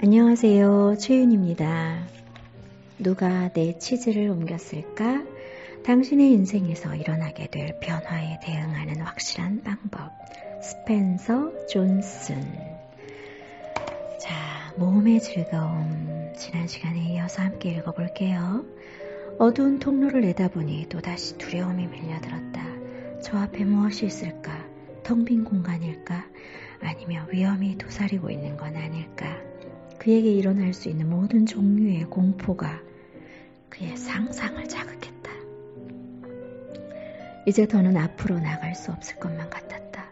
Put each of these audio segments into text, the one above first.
안녕하세요. 최윤입니다. 누가 내 치즈를 옮겼을까? 당신의 인생에서 일어나게 될 변화에 대응하는 확실한 방법. 스펜서 존슨. 자, 모험의 즐거움. 지난 시간에 이어서 함께 읽어볼게요. 어두운 통로를 내다보니 또다시 두려움이 밀려들었다. 저 앞에 무엇이 있을까? 텅 빈 공간일까? 아니면 위험이 도사리고 있는 건 아닐까? 그에게 일어날 수 있는 모든 종류의 공포가 그의 상상을 자극했다. 이제 더는 앞으로 나갈 수 없을 것만 같았다.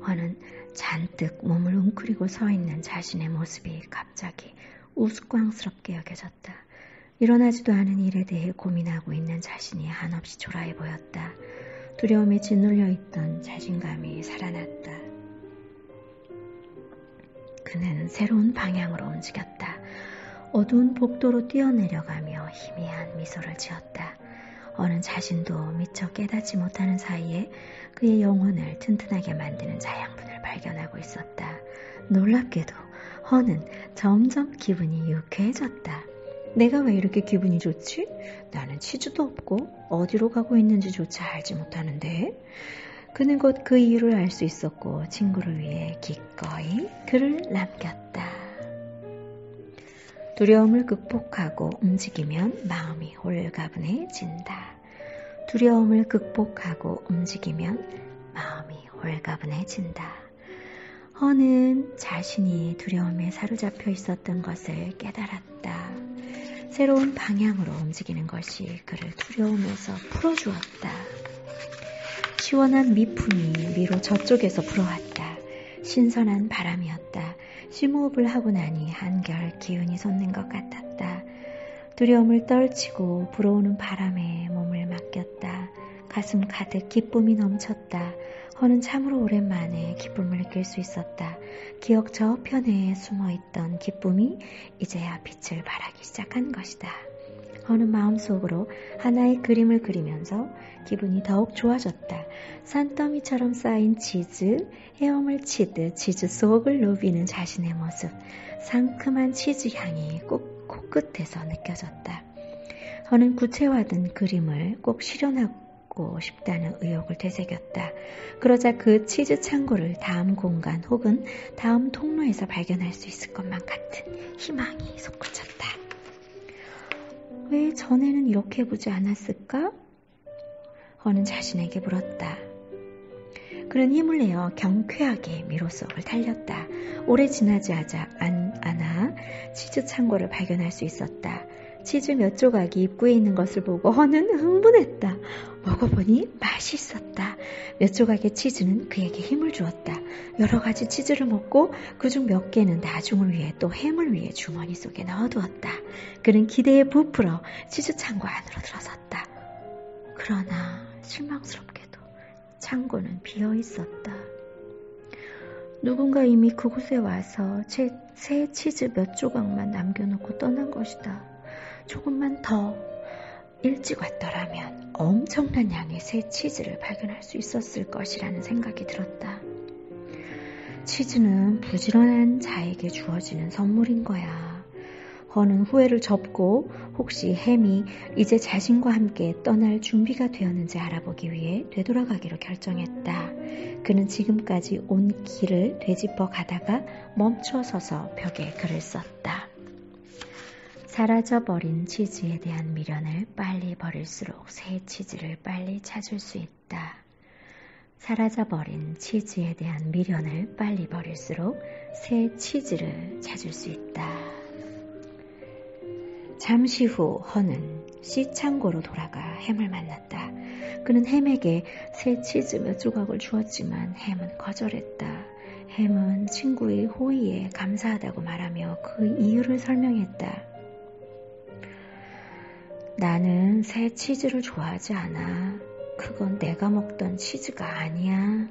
허는 잔뜩 몸을 웅크리고 서 있는 자신의 모습이 갑자기 우스꽝스럽게 여겨졌다. 일어나지도 않은 일에 대해 고민하고 있는 자신이 한없이 초라해 보였다. 두려움에 짓눌려 있던 자신감이 살아났다. 그는 새로운 방향으로 움직였다. 어두운 복도로 뛰어내려가며 희미한 미소를 지었다. 어는 자신도 미처 깨닫지 못하는 사이에 그의 영혼을 튼튼하게 만드는 자양분을 발견하고 있었다. 놀랍게도 허는 점점 기분이 유쾌해졌다. 내가 왜 이렇게 기분이 좋지? 나는 치즈도 없고 어디로 가고 있는지조차 알지 못하는데? 그는 곧 그 이유를 알 수 있었고 친구를 위해 기꺼이 글을 남겼다. 두려움을 극복하고 움직이면 마음이 홀가분해진다. 두려움을 극복하고 움직이면 마음이 홀가분해진다. 허는 자신이 두려움에 사로잡혀 있었던 것을 깨달았다. 새로운 방향으로 움직이는 것이 그를 두려움에서 풀어주었다. 시원한 미풍이 위로 저쪽에서 불어왔다. 신선한 바람이었다. 심호흡을 하고 나니 한결 기운이 솟는 것 같았다. 두려움을 떨치고 불어오는 바람에 몸을 맡겼다. 가슴 가득 기쁨이 넘쳤다. 허는 참으로 오랜만에 기쁨을 느낄 수 있었다. 기억 저편에 숨어있던 기쁨이 이제야 빛을 발하기 시작한 것이다. 허는 마음속으로 하나의 그림을 그리면서 기분이 더욱 좋아졌다. 산더미처럼 쌓인 치즈, 헤엄을 치듯 치즈 속을 누비는 자신의 모습, 상큼한 치즈 향이 꼭 코끝에서 느껴졌다. 허는 구체화된 그림을 꼭 실현하고 싶다는 의욕을 되새겼다. 그러자 그 치즈 창고를 다음 공간 혹은 다음 통로에서 발견할 수 있을 것만 같은 희망이 솟구쳤다. 왜 전에는 이렇게 해보지 않았을까? 허는 자신에게 물었다. 그는 힘을 내어 경쾌하게 미로 속을 달렸다. 오래 지나지 않아 치즈 창고를 발견할 수 있었다. 치즈 몇 조각이 입구에 있는 것을 보고 허는 흥분했다. 먹어보니 맛이 있었다. 몇 조각의 치즈는 그에게 힘을 주었다. 여러 가지 치즈를 먹고 그중 몇 개는 나중을 위해 또 햄을 위해 주머니 속에 넣어두었다. 그는 기대에 부풀어 치즈 창고 안으로 들어섰다. 그러나 실망스럽게도 창고는 비어 있었다. 누군가 이미 그곳에 와서 새 치즈 몇 조각만 남겨놓고 떠난 것이다. 조금만 더 일찍 왔더라면 엄청난 양의 새 치즈를 발견할 수 있었을 것이라는 생각이 들었다. 치즈는 부지런한 자에게 주어지는 선물인 거야. 허는 후회를 접고 혹시 햄이 이제 자신과 함께 떠날 준비가 되었는지 알아보기 위해 되돌아가기로 결정했다. 그는 지금까지 온 길을 되짚어 가다가 멈춰서서 벽에 글을 썼다. 사라져버린 치즈에 대한 미련을 빨리 버릴수록 새 치즈를 빨리 찾을 수 있다. 사라져버린 치즈에 대한 미련을 빨리 버릴수록 새 치즈를 찾을 수 있다. 잠시 후 허는 씨창고로 돌아가 햄을 만났다. 그는 햄에게 새 치즈 몇 조각을 주었지만 햄은 거절했다. 햄은 친구의 호의에 감사하다고 말하며 그 이유를 설명했다. 나는 새 치즈를 좋아하지 않아. 그건 내가 먹던 치즈가 아니야.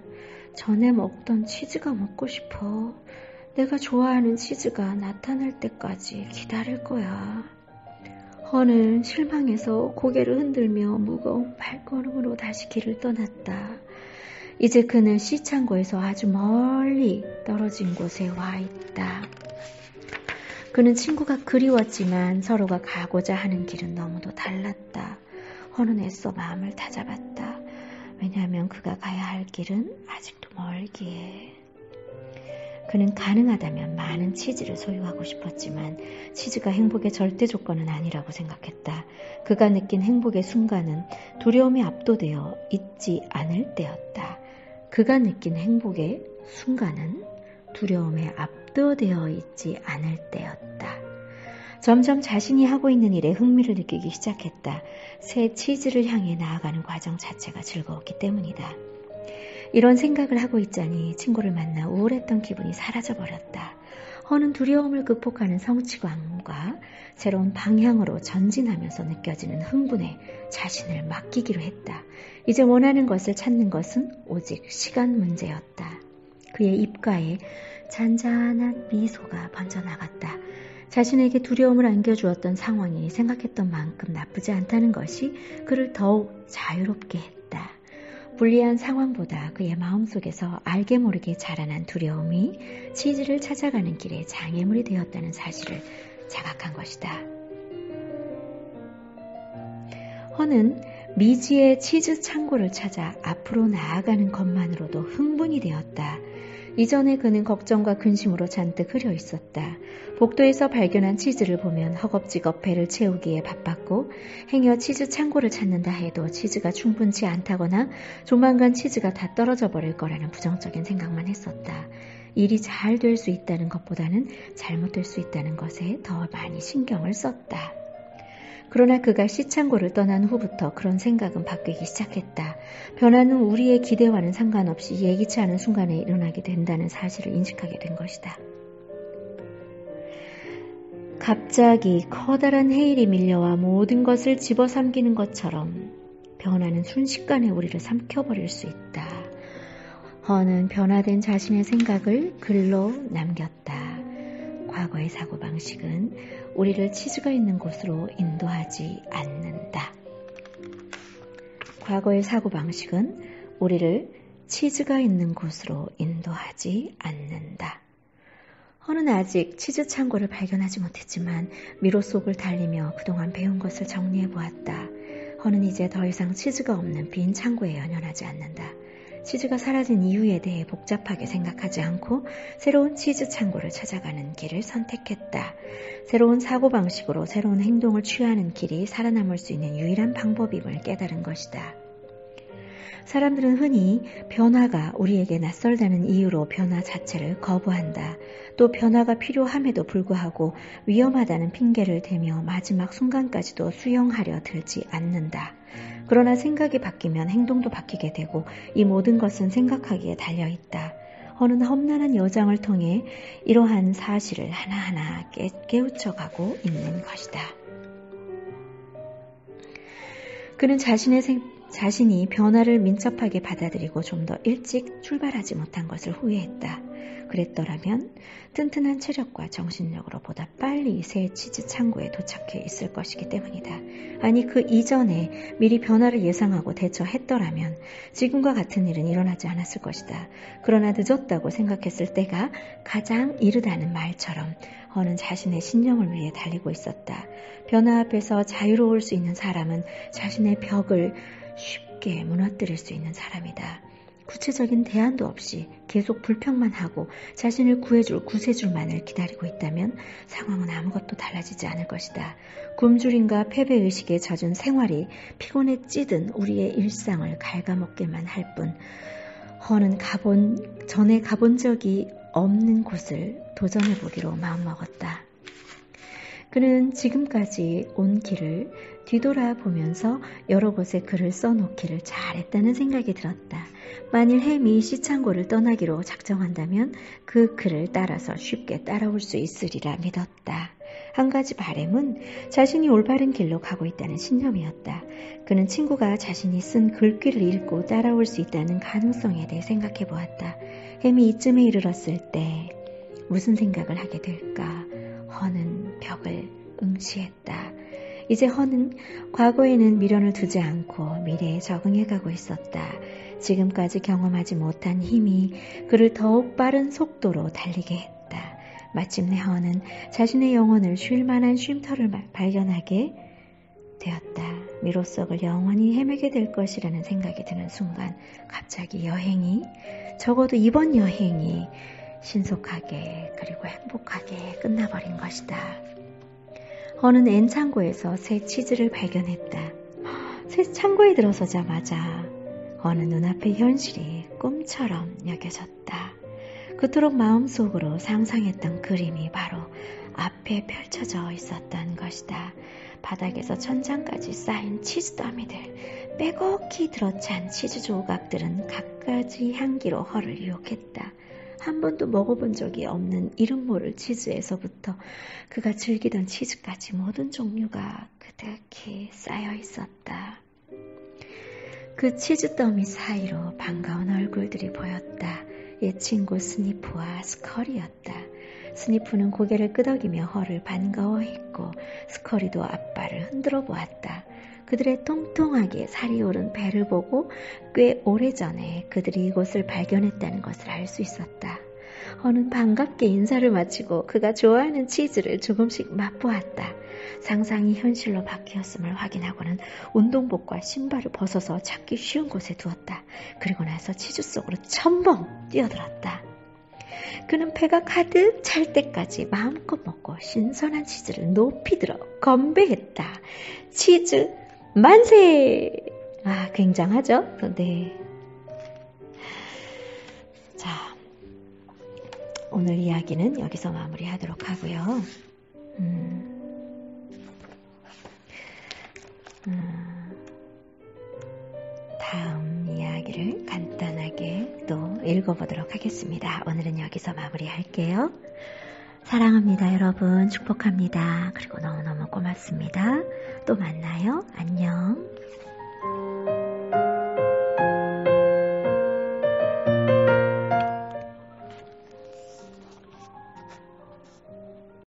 전에 먹던 치즈가 먹고 싶어. 내가 좋아하는 치즈가 나타날 때까지 기다릴 거야. 허는 실망해서 고개를 흔들며 무거운 발걸음으로 다시 길을 떠났다. 이제 그는 씨창고에서 아주 멀리 떨어진 곳에 와 있다. 그는 친구가 그리웠지만 서로가 가고자 하는 길은 너무도 달랐다. 허는 애써 마음을 다잡았다. 왜냐하면 그가 가야 할 길은 아직도 멀기에. 그는 가능하다면 많은 치즈를 소유하고 싶었지만 치즈가 행복의 절대 조건은 아니라고 생각했다. 그가 느낀 행복의 순간은 두려움에 압도되어 있지 않을 때였다. 그가 느낀 행복의 순간은 두려움에 압도되어 있지 않을 때였다. 점점 자신이 하고 있는 일에 흥미를 느끼기 시작했다. 새 치즈를 향해 나아가는 과정 자체가 즐거웠기 때문이다. 이런 생각을 하고 있자니 친구를 만나 우울했던 기분이 사라져버렸다. 허는 두려움을 극복하는 성취감과 새로운 방향으로 전진하면서 느껴지는 흥분에 자신을 맡기기로 했다. 이제 원하는 것을 찾는 것은 오직 시간 문제였다. 그의 입가에 잔잔한 미소가 번져나갔다. 자신에게 두려움을 안겨주었던 상황이 생각했던 만큼 나쁘지 않다는 것이 그를 더욱 자유롭게 했다. 불리한 상황보다 그의 마음속에서 알게 모르게 자라난 두려움이 치즈를 찾아가는 길에 장애물이 되었다는 사실을 자각한 것이다. 허는 미지의 치즈 창고를 찾아 앞으로 나아가는 것만으로도 흥분이 되었다. 이전에 그는 걱정과 근심으로 잔뜩 흐려 있었다. 복도에서 발견한 치즈를 보면 허겁지겁 배를 채우기에 바빴고 행여 치즈 창고를 찾는다 해도 치즈가 충분치 않다거나 조만간 치즈가 다 떨어져 버릴 거라는 부정적인 생각만 했었다. 일이 잘 될 수 있다는 것보다는 잘못될 수 있다는 것에 더 많이 신경을 썼다. 그러나 그가 시창고를 떠난 후부터 그런 생각은 바뀌기 시작했다. 변화는 우리의 기대와는 상관없이 예기치 않은 순간에 일어나게 된다는 사실을 인식하게 된 것이다. 갑자기 커다란 해일이 밀려와 모든 것을 집어삼키는 것처럼 변화는 순식간에 우리를 삼켜버릴 수 있다. 허는 변화된 자신의 생각을 글로 남겼다. 과거의 사고방식은 우리를 치즈가 있는 곳으로 인도하지 않는다. 과거의 사고방식은 우리를 치즈가 있는 곳으로 인도하지 않는다. 허는 아직 치즈 창고를 발견하지 못했지만 미로 속을 달리며 그동안 배운 것을 정리해 보았다. 허는 이제 더 이상 치즈가 없는 빈 창고에 연연하지 않는다. 치즈가 사라진 이유에 대해 복잡하게 생각하지 않고 새로운 치즈 창고를 찾아가는 길을 선택했다. 새로운 사고방식으로 새로운 행동을 취하는 길이 살아남을 수 있는 유일한 방법임을 깨달은 것이다. 사람들은 흔히 변화가 우리에게 낯설다는 이유로 변화 자체를 거부한다. 또 변화가 필요함에도 불구하고 위험하다는 핑계를 대며 마지막 순간까지도 수용하려 들지 않는다. 그러나 생각이 바뀌면 행동도 바뀌게 되고 이 모든 것은 생각하기에 달려있다. 허는 험난한 여정을 통해 이러한 사실을 하나하나 깨우쳐가고 있는 것이다. 그는 자신이 변화를 민첩하게 받아들이고 좀 더 일찍 출발하지 못한 것을 후회했다. 그랬더라면 튼튼한 체력과 정신력으로 보다 빨리 새 치즈 창고에 도착해 있을 것이기 때문이다. 아니 그 이전에 미리 변화를 예상하고 대처했더라면 지금과 같은 일은 일어나지 않았을 것이다. 그러나 늦었다고 생각했을 때가 가장 이르다는 말처럼 허는 자신의 신념을 위해 달리고 있었다. 변화 앞에서 자유로울 수 있는 사람은 자신의 벽을 쉽게 무너뜨릴 수 있는 사람이다. 구체적인 대안도 없이 계속 불평만 하고 자신을 구해줄 구세주만을 기다리고 있다면 상황은 아무것도 달라지지 않을 것이다. 굶주림과 패배의식에 젖은 생활이 피곤에 찌든 우리의 일상을 갉아먹기만 할 뿐 허는 전에 가본 적이 없는 곳을 도전해보기로 마음먹었다. 그는 지금까지 온 길을 뒤돌아보면서 여러 곳에 글을 써놓기를 잘했다는 생각이 들었다. 만일 햄이 시창고를 떠나기로 작정한다면 그 글을 따라서 쉽게 따라올 수 있으리라 믿었다. 한 가지 바람은 자신이 올바른 길로 가고 있다는 신념이었다. 그는 친구가 자신이 쓴 글귀를 읽고 따라올 수 있다는 가능성에 대해 생각해 보았다. 햄이 이쯤에 이르렀을 때 무슨 생각을 하게 될까? 허는 벽을 응시했다. 이제 허는 과거에는 미련을 두지 않고 미래에 적응해 가고 있었다. 지금까지 경험하지 못한 힘이 그를 더욱 빠른 속도로 달리게 했다. 마침내 허는 자신의 영혼을 쉴 만한 쉼터를 발견하게 되었다. 미로 속을 영원히 헤매게 될 것이라는 생각이 드는 순간 갑자기 여행이, 적어도 이번 여행이 신속하게 그리고 행복하게 끝나버린 것이다. 허는 N 창고에서 새 치즈를 발견했다. 새 창고에 들어서자마자 허는 눈앞의 현실이 꿈처럼 여겨졌다. 그토록 마음속으로 상상했던 그림이 바로 앞에 펼쳐져 있었던 것이다. 바닥에서 천장까지 쌓인 치즈 더미들, 빼곡히 들어찬 치즈 조각들은 갖가지 향기로 허를 유혹했다. 한 번도 먹어본 적이 없는 이름 모를 치즈에서부터 그가 즐기던 치즈까지 모든 종류가 그득히 쌓여 있었다. 그 치즈 더미 사이로 반가운 얼굴들이 보였다. 옛 친구 스니프와 스컬이었다. 스니프는 고개를 끄덕이며 허를 반가워했고 스컬이도 아빠를 흔들어 보았다. 그들의 통통하게 살이 오른 배를 보고 꽤 오래전에 그들이 이곳을 발견했다는 것을 알 수 있었다. 허는 반갑게 인사를 마치고 그가 좋아하는 치즈를 조금씩 맛보았다. 상상이 현실로 바뀌었음을 확인하고는 운동복과 신발을 벗어서 찾기 쉬운 곳에 두었다. 그리고 나서 치즈 속으로 첨벙 뛰어들었다. 그는 배가 가득 찰 때까지 마음껏 먹고 신선한 치즈를 높이 들어 건배했다. 치즈 만세! 아, 굉장하죠? 네. 자, 오늘 이야기는 여기서 마무리하도록 하고요. 다음 이야기를 간단하게 또 읽어보도록 하겠습니다. 오늘은 여기서 마무리할게요. 사랑합니다, 여러분. 축복합니다. 그리고 너무너무 고맙습니다. 또 만나요. 안녕.